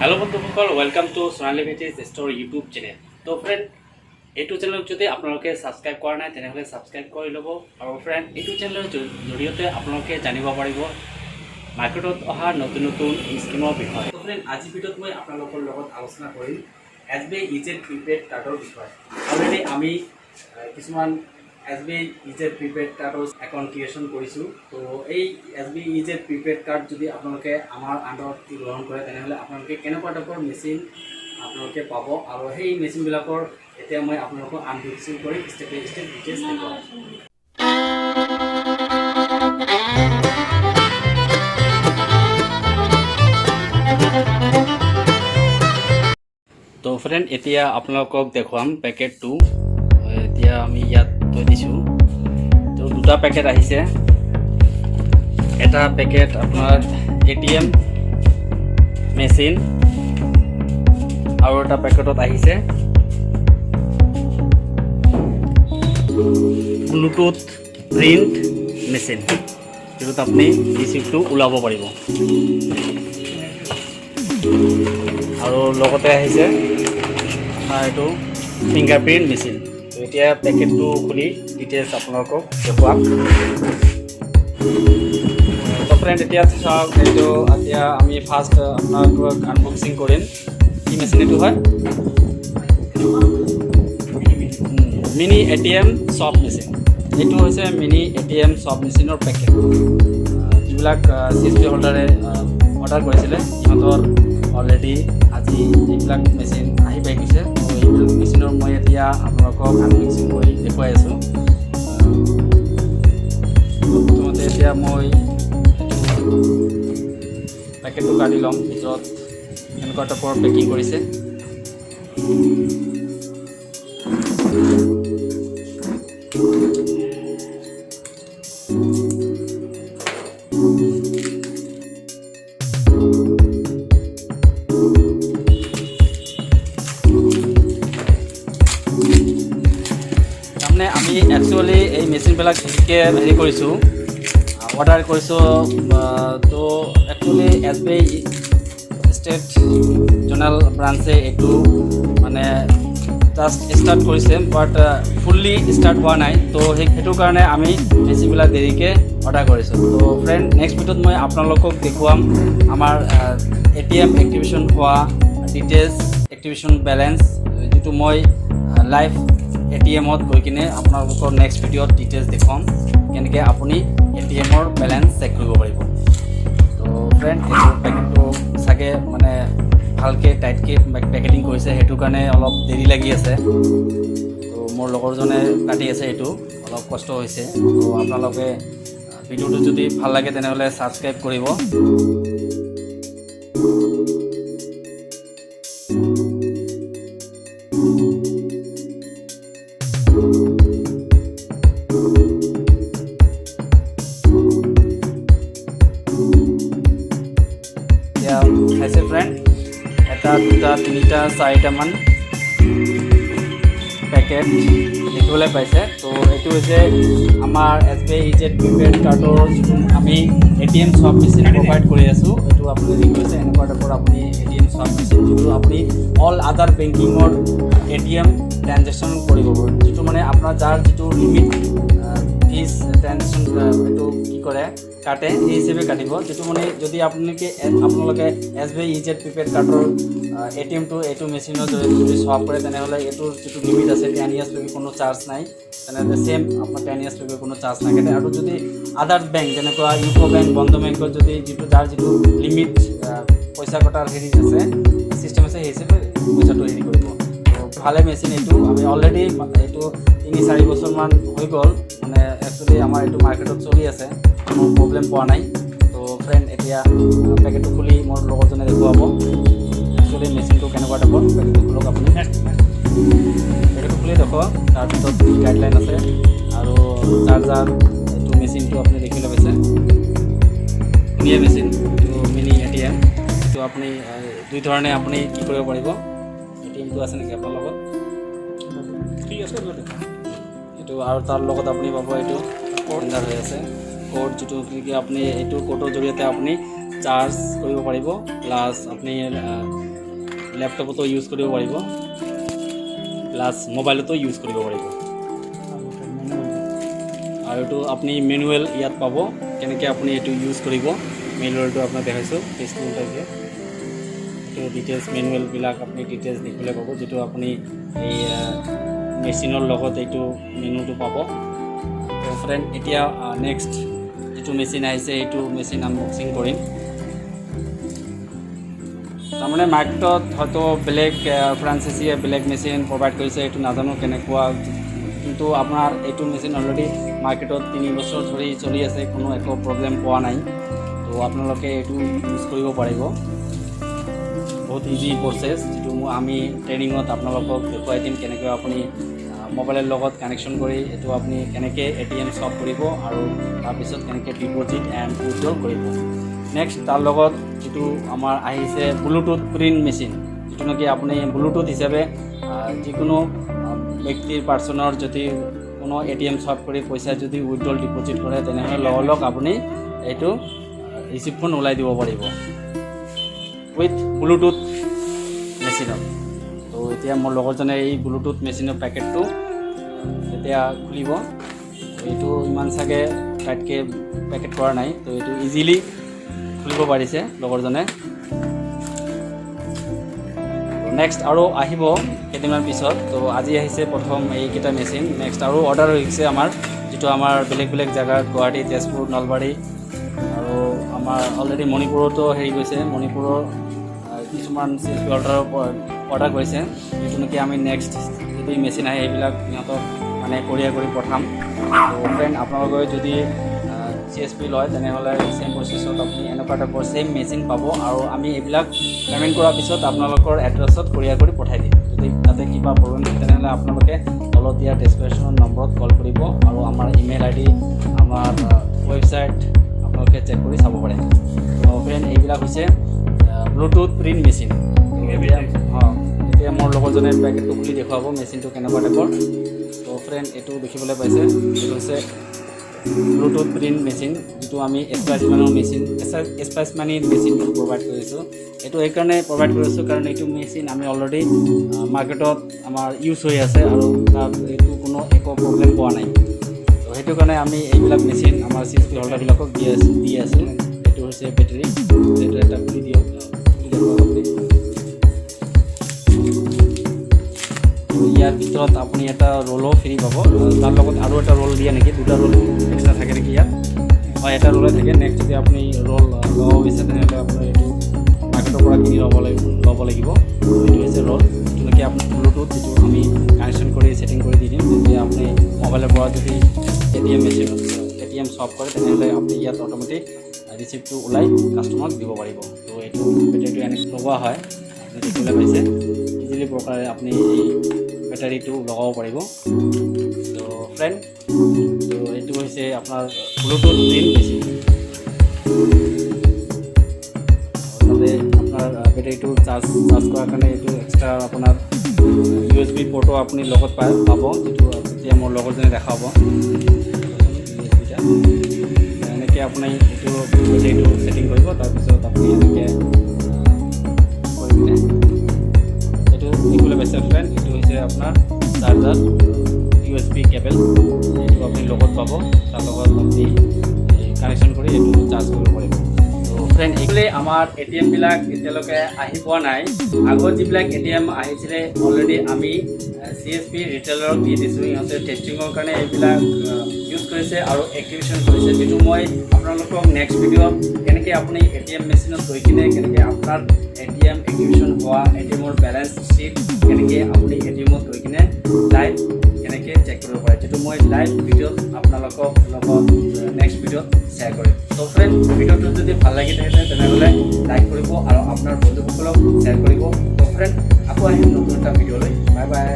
Hello बंधुসকল welcome to Sonali vintage store YouTube channel. तो friend you channel जो आपलोके सब्सक्राइब करा ना तेने सब्सक्राइब कर लो। और फ्रेंड यू चैनल जरिए आपलोके जानिब पारिब मार्केटत अहा नतुन नतुन स्कीमर विषय। तो फ्रेंड आज भिडिओत मैं आपलोकर लगत आलोचना करिम SBI EZ प्रिपेड कार्डर विषय। अलरेडी आमी किछुमान SBI EZ प्रिपेड कार्डर एकाउंट क्रिएशन करिसु। तो এই SBI EZ प्रिपेड कार्ड যদি আপোনালোকে আমাৰ আন্ডাৰত গ্ৰহণ কৰে তেনেহলে আপোনালোকে কেনেকুৱা টাইপৰ মেচিন আপোনালোকে পাব আৰু সেই মেচিনবিলাকৰ এতিয়া মই আপোনালোকক আনবক্সিং কৰি স্টেপ বাই স্টেপ ডিটেইলছ দেখাম। तो फ्रेंड এতিয়া আপোনালোকক দেখুৱাম পেকেট 2। এতিয়া আমি ইয়াত থৈ দিছো। তো দুটা পেকেট আহিছে। এটা পেকেট আপোনাৰ ATM মেচিন আৰু এটা পেকেটত আহিছে ব্লুটুথ প্ৰিন্ট মেচিন, যেটা আপনি ৰিসিপ্টটো ওলাব পাৰিব। আৰু লগতে আহিছে এইটো ফিংগাৰপ্ৰিন্ট মেচিন। তো এতিয়া পেকেটটো খুলি ডিটেইলছ আপোনালোকক দেখুৱাম। তো ফ্ৰেণ্ড এতিয়া চাওক, এইটো এতিয়া আমি ফাৰ্ষ্ট আপোনালোকক আনবক্সিং কৰিম। কি মেচিন এইটো হয়? মিনি ATM চপ মেচিন। এইটো হৈছে মিনি ATM চপ মেচিনৰ পেকেট। যিবিলাক CSP হোল্ডাৰে অৰ্ডাৰ কৰিছিলে সিহঁতৰ অলৰেডি আজি এইবিলাক মেচিন আহি পাই গৈছে। তো এইবিলাক মেচিনৰ মই এতিয়া আপোনালোকক আনবক্সিং কৰি দেখুৱাই আছোঁ। প্ৰথমতে এতিয়া মই পেকেটটো কাটি ল'ম। ভিতৰত এনেকুৱা টাইপৰ পেকিং কৰিছে। তাৰমানে আমি একচুৱেলি এই মেচিনবিলাক বেছিকৈ হেৰি কৰিছোঁ, অৰ্ডাৰ কৰিছোঁ। তো একচুৱেলি SBI ষ্টেট জোনাল ব্ৰাঞ্চে এইটো মানে জাষ্ট ষ্টাৰ্ট কৰিছে, বাট ফুল্লি ষ্টাৰ্ট হোৱা নাই। তো সেইটো কাৰণে আমি মেচিনবিলাক দেৰিকৈ অৰ্ডাৰ কৰিছোঁ। তো ফ্ৰেণ্ড নেক্সট ভিডিঅ'ত মই আপোনালোকক দেখুৱাম আমাৰ ATM এক্টিভেশ্যন হোৱা ডিটেইলছ, এক্টিভেশ্যন বেলেঞ্চ, যিটো মই লাইভ ATMত গৈ কিনে আপোনালোকৰ নেক্সট ভিডিঅ'ত ডিটেইলছ দেখুৱাম কেনেকৈ আপুনি ATMৰ বেলেঞ্চ চেক কৰিব পাৰিব। তো ফ্ৰেণ্ড এইটো পেকেটটো চাগে মানে ভালকৈ টাইটকৈ পেকেটিং কৰিছে, সেইটো কাৰণে অলপ দেৰি লাগি আছে। তো মোৰ লগৰজনে কাটি আছে, এইটো অলপ কষ্ট হৈছে। তো আপোনালোকে ভিডিঅ'টো যদি ভাল লাগে তেনেহ'লে ছাবস্ক্ৰাইব কৰিব। এতিয়া খাইছে ফ্ৰেণ্ড, এটা দুটা তিনিটা চাৰিটামান পেকেট দেখিবলৈ পাইছে। তো এইটো হৈছে আমাৰ SBI EZ প্ৰিপেড কাৰ্ডৰ যিটো আমি ATM চপ মেচিন প্ৰভাইড কৰি আছোঁ। এইটো আপুনি দেখি আছে এনেকুৱা টাইপৰ আপুনি ATM চপ মেচিন, যিটো আপুনি অল আদাৰ বেংকিঙৰ ATM ট্ৰানজেকশ্যন কৰিব পাৰে। যিটো মানে আপোনাৰ যাৰ যিটো লিমিট ফিজ ট্ৰানজেকশ্যন এইটো কি কৰে কাটে, সেই হিচাপে কাটিব। যিটো মানে যদি আপোনালোকে SBI EZ প্ৰিপেড কাৰ্ডৰ ATMটো এইটো মেচিনৰ জৰিয়তে যদি চুৱাপ কৰে তেনেহ'লে এইটোৰ যিটো লিমিট আছে 10 ইয়াৰ্ছলৈকে কোনো চাৰ্জ নাই। তেনেহ'লে ছেম আপোনাৰ 10 ইয়াৰ্ছলৈকে কোনো চাৰ্জ নাকাটে। আৰু যদি আদাৰ বেংক যেনেকুৱা ইউকো বেংক, বন্ধন বেংকত যদি যাৰ যিটো লিমিট পইচা কটাৰ হেৰি আছে, চিষ্টেম আছে, সেই হিচাপে পইচাটো হেৰি কৰিব। তো ভালে মেচিন এইটো। আমি অলৰেডি এইটো 3-4 বছৰমান হৈ গ'ল, মানে একচুৱেলি আমাৰ এইটো মাৰ্কেটত চলি আছে, কোনো প্ৰব্লেম পোৱা নাই। তো ফ্ৰেণ্ড এতিয়া পেকেটটো খুলি মোৰ লগৰজনে দেখুৱাব একচুৱেলি মেচিনটো কেনেকুৱা টাইপৰ। পেকেটটো খোলক আপুনি, পেকেটটো খুলি দেখুৱাওক। তাৰপিছত গাইডলাইন আছে আৰু চাৰ্জাৰ। এইটো মেচিনটো আপুনি দেখিবলৈ পাইছে, ধুনীয়া মেচিন। এইটো মিনি ATM। এইটো আপুনি দুই ধৰণে আপুনি কি কৰিব পাৰিব। ATMটো আছে নেকি আপোনাৰ লগত? ঠিক আছে, এইটো আৰু তাৰ লগত আপুনি পাব এইটো এণ্টাৰ হৈ আছে কোড, যিটো কি আপুনি এইটো কোডৰ জৰিয়তে আপুনি চাৰ্জ কৰিব পাৰিব। প্লাছ আপুনি ল্যাপটপতো ইউজ কৰিব পাৰিব প্লাছ মোবাইলতো ইউজ কৰিব পাৰিব আৰু এইটো আপুনি মেনুৱেল ইয়াত পাব কেনেকৈ আপুনি এইটো ইউজ কৰিব মেনুৱেলটো আপোনাক দেখাইছোঁ পেজটো উঠাইছে এইটো ডিটেইলছ মেনুৱেলবিলাক আপুনি ডিটেইলছ দেখিবলৈ পাব যিটো আপুনি এই মেচিনৰ লগত এইটো মেনুটো পাব তো ফ্ৰেণ্ড এতিয়া নেক্সট যিটো মেচিন আহিছে এইটো মেচিন আনবক্সিং কৰিম তাৰমানে মাৰ্কেটত হয়তো বেলেগ ফ্ৰান্সাইজিয়ে বেলেগ মেচিন প্ৰভাইড কৰিছে এইটো নাজানো কেনেকুৱা কিন্তু আপোনাৰ এইটো মেচিন অলৰেডি মাৰ্কেটত 3 বছৰ ধৰি চলি আছে কোনো একো প্ৰব্লেম পোৱা নাই তো আপোনালোকে এইটো ইউজ কৰিব পাৰিব বহুত ইজি প্ৰচেছ যিটো আমি ট্ৰেইনিঙত আপোনালোকক দেখুৱাই দিম কেনেকৈ আপুনি মোবাইলৰ লগত কানেকশ্যন কৰি এইটো আপুনি কেনেকৈ ATM শ্বপ কৰিব আৰু তাৰপিছত কেনেকৈ ডিপ'জিট এণ্ড উইথড্ৰল কৰিব নেক্সট তাৰ লগত যিটো আমাৰ আহিছে ব্লুটুথ প্ৰিণ্ট মেচিন যিটো নেকি আপুনি ব্লুটুথ হিচাপে যিকোনো ব্যক্তিৰ পাৰ্চনৰ যদি কোনো ATM শ্বপ কৰি পইচা যদি উইথড্ৰল ডিপ'জিট কৰে তেনেহ'লে লগ আপুনি এইটো ৰিচিপ্টখন ওলাই দিব পাৰিব উইথ ব্লুটুথ মেচিনত তো এতিয়া মোৰ লগৰজনে এই ব্লুটুথ মেচিনৰ পেকেটটো এতিয়া খুলিব এইটো ইমান চাগে টাইটকৈ পেকেট কৰা নাই তো এইটো ইজিলি খুলিব পাৰিছে লগৰজনে নেক্সট আৰু আহিব কেইদিনমান পিছত তো আজি আহিছে প্ৰথম এইকেইটা মেচিন নেক্সট আৰু অৰ্ডাৰ হৈছে আমাৰ যিটো আমাৰ বেলেগ বেলেগ জেগাত গুৱাহাটী তেজপুৰ নলবাৰী আৰু আমাৰ অলৰেডি মণিপুৰতো হেৰি গৈছে মণিপুৰৰ কিছুমান CSP অৰ্ডাৰ কৰিছে যিটো নেকি আমি নেক্সট যদি মেচিন আহে এইবিলাক সিহঁতক মানে কৰিয়াৰ কৰি পঠাম তো ফ্ৰেণ্ড আপোনালোকে যদি CSP লয় তেনেহ'লে চেম প্ৰচেছত আপুনি এনেকুৱা টাইপৰ চেম মেচিন পাব আৰু আমি এইবিলাক পে'মেণ্ট কৰাৰ পিছত আপোনালোকৰ এড্ৰেছত কৰিয়াৰ কৰি পঠাই দিম যদি তাতে কিবা প্ৰব্লেম থাকে তেনেহ'লে আপোনালোকে তলত দিয়া ডেছক্ৰিপশ্যন নম্বৰত কল কৰিব আৰু আমাৰ ইমেইল ID আমাৰ ৱেবছাইট আপোনালোকে চেক কৰি চাব পাৰে তো ফ্ৰেণ্ড এইবিলাক হৈছে ব্লুটুথ প্ৰিণ্ট মেচিন এতিয়া মোৰ লগৰজনে পেকেটটো খুলি দেখুৱাব মেচিনটো কেনেকুৱা টাইপৰ তো ফ্ৰেণ্ড এইটো দেখিবলৈ পাইছে এইটো হৈছে ব্লুটুথ প্ৰিণ্ট মেচিন যিটো আমি স্পাইচ মানিৰ মেচিনটো প্ৰভাইড কৰিছোঁ এইটো এইকাৰণে প্ৰভাইড কৰিছোঁ কাৰণ এইটো মেচিন আমি অলৰেডি মাৰ্কেটত আমাৰ ইউজ হৈ আছে আৰু তাত এইটো কোনো একো প্ৰব্লেম পোৱা নাই তো সেইটো কাৰণে আমি এইবিলাক মেচিন আমাৰ CSP হোল্ডাৰবিলাকক দি আছোঁ এইটো হৈছে বেটেৰী এইটো এটা খুলি দিয়ক ইয়াৰ ভিতৰত আপুনি এটা ৰোলো ফ্ৰী পাব তাৰ লগত আৰু এটা ৰোল দিয়ে নেকি দুটা ৰোল এক্সট্ৰা থাকে নেকি ইয়াত হয় এটা ৰোলে থাকে নেক্সট যদি আপুনি ৰোল ল'ব বিচাৰে তেনেহ'লে আপুনি এইটো মাৰ্কেটৰ পৰা কিনি ল'ব লাগিব এইটো হৈছে ৰোল যিটো নেকি আপুনি ব্লুটুথ যিটো আমি কানেকশ্যন কৰি ছেটিং কৰি দি দিম তেতিয়া আপুনি মোবাইলৰ পৰা যদি ATM শ্বপ কৰে তেনেহ'লে আপুনি ইয়াত অট'মেটিক ৰিচিপ্টটো ওলাই কাষ্টমাৰক দিব পাৰিব তো এইটো বেটেৰীটো এনেকৈ লগোৱা হয় আপুনি দেখিবলৈ পাইছে ইজিলি প্ৰকাৰে আপুনি এই বেটাৰীটো লগাব পাৰিব তো ফ্ৰেণ্ড তো এইটো হৈছে আপোনাৰ ব্লুটুথ প্ৰিণ্ট মেচিন তাতে আপোনাৰ বেটাৰীটো চাৰ্জ কৰাৰ কাৰণে এইটো এক্সট্ৰা আপোনাৰ USB পৰ্টো আপুনি লগত পাব যিটো এতিয়া মোৰ লগৰজনে দেখাব এনেকৈ আপুনি এইটো বেটাৰীটো ছেটিং কৰিব তাৰপিছত আপুনি এনেকৈ কৰি পিনে এইটো দেখিবলৈ পাইছে ফ্ৰেণ্ড এইটো হৈছে আপোনাৰ চাৰ্জাৰ USB কেবল এইটো আপুনি লগত পাব তাৰ লগত আপুনি কানেকশ্যন কৰি এইটো চাৰ্জ কৰিব পাৰিব তো ফ্ৰেণ্ড এইফালে আমাৰ ATMবিলাক এতিয়ালৈকে আহি পোৱা নাই আগত যিবিলাক ATM আহিছিলে অলৰেডি আমি CSP ৰিটেইলাৰক দি দিছোঁ ইহঁতে টেষ্টিঙৰ কাৰণে এইবিলাক ইউজ কৰিছে আৰু এক্টিভেশ্যন কৰিছে যিটো মই আপোনালোকক নেক্সট ভিডিঅ'ত কেনেকৈ আপুনি ATM মেচিনত গৈ কিনে কেনেকৈ আপোনাৰ ATM এক্টিভেশ্যন হোৱা ATMৰ বেলেঞ্চ শ্বীট কেনেকৈ আপুনি ATMত গৈ কিনে লাইভ কেনেকৈ চেক কৰিব পাৰে যিটো মই লাইভ ভিডিঅ'ত আপোনালোকক লগত নেক্সট ভিডিঅ'ত শ্বেয়াৰ কৰিম তো ফ্ৰেণ্ড ভিডিঅ'টো যদি ভাল লাগি থাকে তেনেহ'লে লাইক কৰিব আৰু আপোনাৰ বন্ধুসকলক শ্বেয়াৰ কৰিব তো ফ্ৰেণ্ড আকৌ আহিম নতুন এটা ভিডিঅ'লৈ বাই বাই